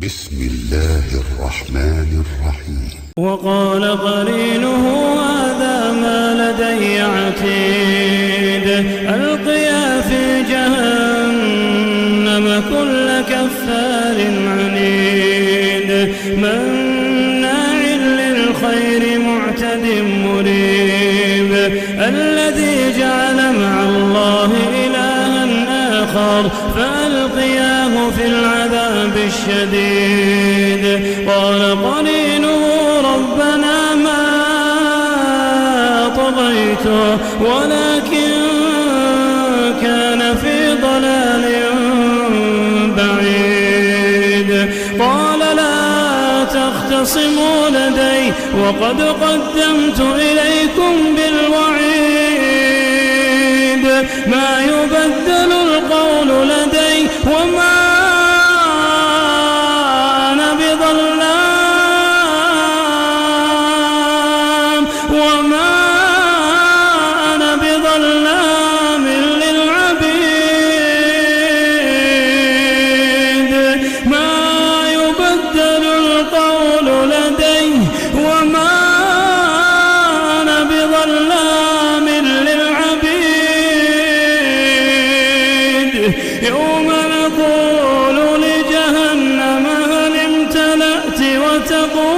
بسم الله الرحمن الرحيم. وقال قرينه هذا ما لدي عتيد ألقيا في جهنم كل كفار عنيد مناع للخير معتد مريب الذي جعل مع الله إلها آخر فألقياه في العذاب الشديد. قال قرينه ربنا ما طغيته ولكن كان في ضلال بعيد. قال لا تختصموا لدي وقد قدمت إليكم بالوعيد ما يبدل القول لدي وما أنا بظلام للعبيد ما يبدل القول لدي وما أنا بظلام للعبيد. يوم نقول لجهنم هل امتلأت وتقول